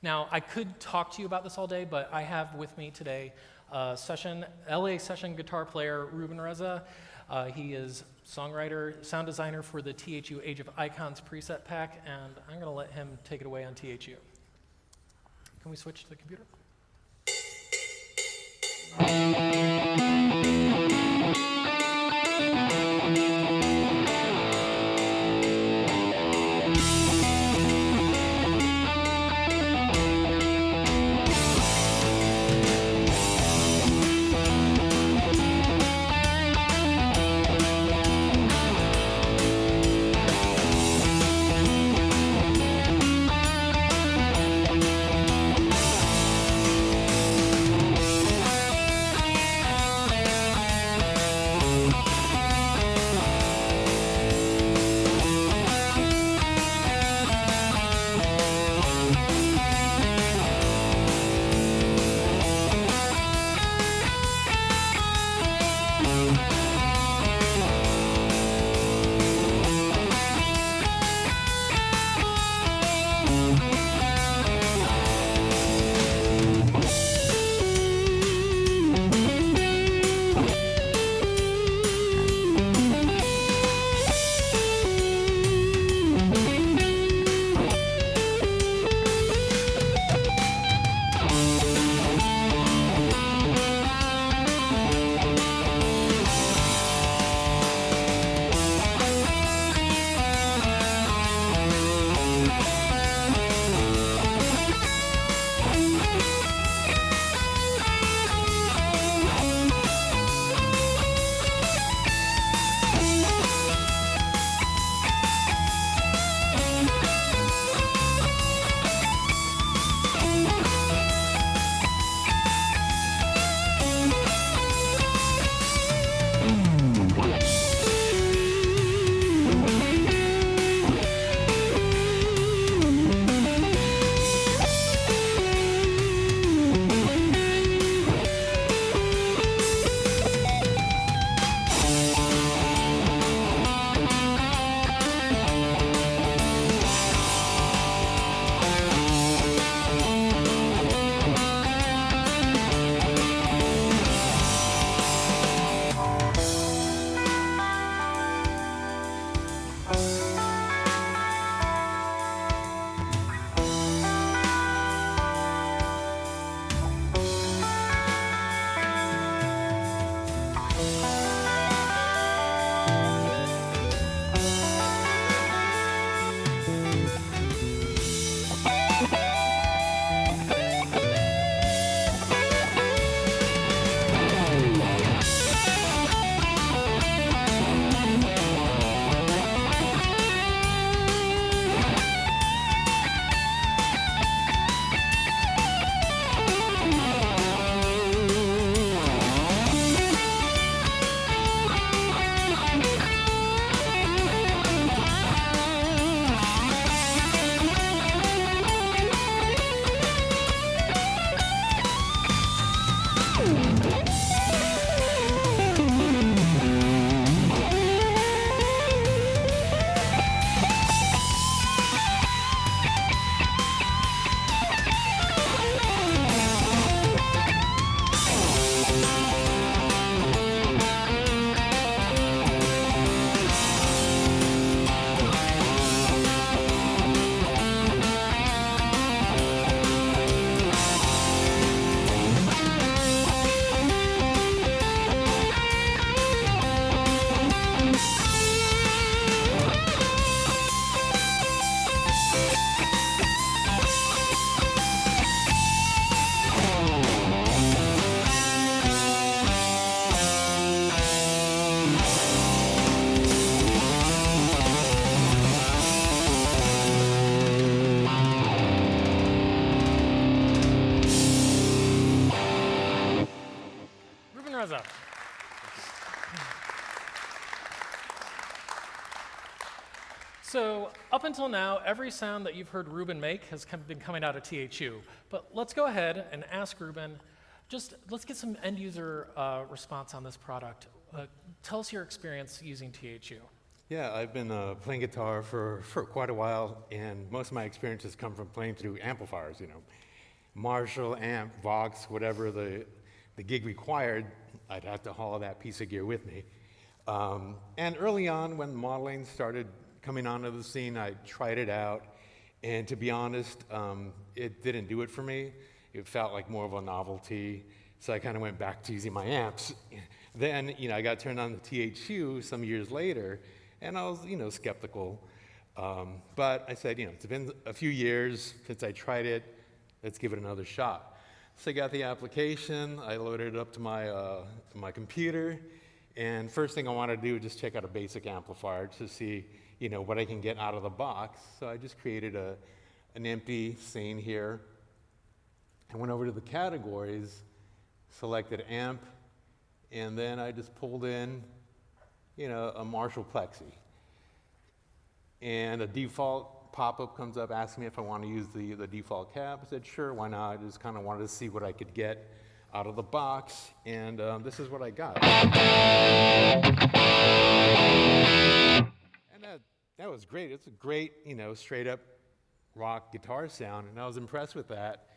Now, I could talk to you about this all day, but I have with me today LA session guitar player Ruben Reza. He is songwriter, sound designer for the TH-U Age of Icons preset pack, and I'm going to let him take it away on TH-U. Can we switch to the computer? Reza. So up until now, every sound that you've heard Ruben make has been coming out of TH-U. But let's go ahead and ask Ruben, let's get some end user response on this product. Tell us your experience using TH-U. Yeah, I've been playing guitar for quite a while, and most of my experiences come from playing through amplifiers, Marshall, amp, Vox, whatever the gig required, I'd have to haul that piece of gear with me. And early on, when modeling started coming onto the scene, I tried it out, and to be honest, it didn't do it for me. It felt like more of a novelty, so I kind of went back to using my amps. Then, I got turned on the TH-U some years later, and I was, skeptical. But I said, it's been a few years since I tried it. Let's give it another shot. So I got the application. I loaded it up to my computer. And first thing I wanted to do was just check out a basic amplifier to see, what I can get out of the box. So I just created an empty scene here. I went over to the categories, selected amp, and then I just pulled in a Marshall Plexi. And a default pop-up comes up asking me if I want to use the default cab. I said, sure, why not? I just kind of wanted to see what I could get out of the box, and this is what I got. And that was great. It's a great, straight-up rock guitar sound, and I was impressed with that.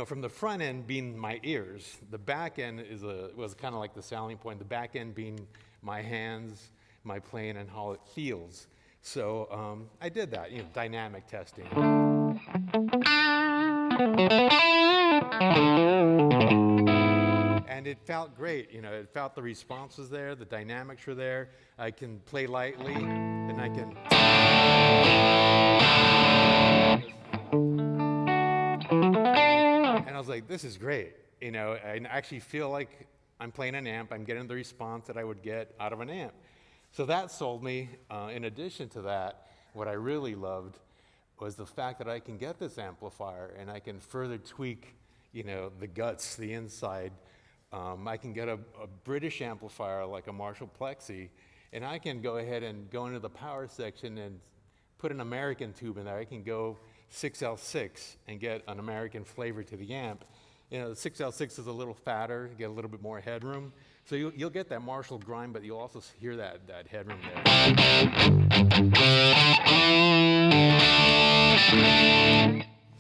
From the front end being my ears, the back end was kind of like the selling point, the back end being my hands, my playing, and how it feels. So I did that, dynamic testing. And it felt great, it felt the response was there, the dynamics were there. I can play lightly, and I can... And I was like, this is great. I actually feel like I'm playing an amp. I'm getting the response that I would get out of an amp. So that sold me. In addition to that, what I really loved was the fact that I can get this amplifier and I can further tweak, the guts, the inside. I can get a British amplifier like a Marshall Plexi, and I can go ahead and go into the power section and put an American tube in there. I can go 6L6 and get an American flavor to the amp. The 6L6 is a little fatter, you get a little bit more headroom. So you'll get that Marshall grind, but you'll also hear that headroom there.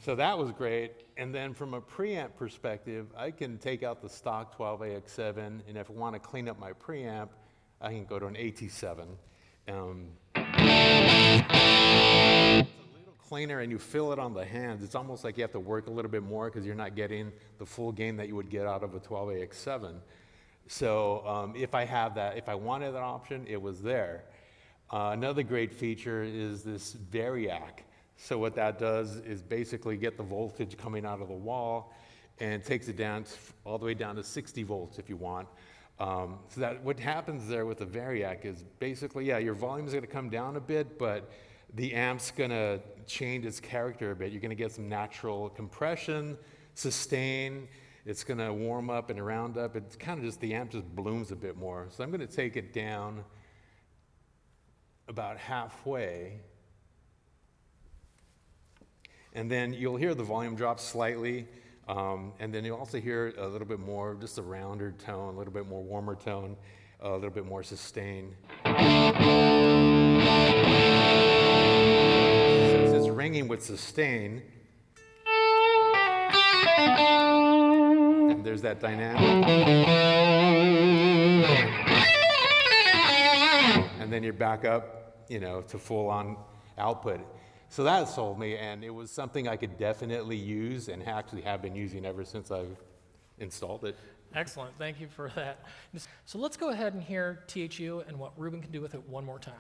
So that was great. And then from a preamp perspective, I can take out the stock 12AX7, and if I want to clean up my preamp, I can go to an AT7. Cleaner, and you feel it on the hands. It's almost like you have to work a little bit more because you're not getting the full gain that you would get out of a 12AX7. So if I wanted that option, it was there. Another great feature is this variac. So what that does is basically get the voltage coming out of the wall and takes it down all the way down to 60 volts if you want. So that what happens there with the variac is basically, your volume is going to come down a bit, but the amp's going to change its character a bit. You're going to get some natural compression, sustain. It's going to warm up and round up. It's kind of just, the amp just blooms a bit more. So I'm going to take it down about halfway. And then you'll hear the volume drop slightly. And then you'll also hear a little bit more, just a rounder tone, a little bit more warmer tone, a little bit more sustain. Since it's ringing with sustain, and there's that dynamic. And then you're back up, to full-on output. So that sold me, and it was something I could definitely use and actually have been using ever since I've installed it. Excellent. Thank you for that. So let's go ahead and hear TH-U and what Ruben can do with it one more time.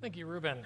Thank you, Ruben.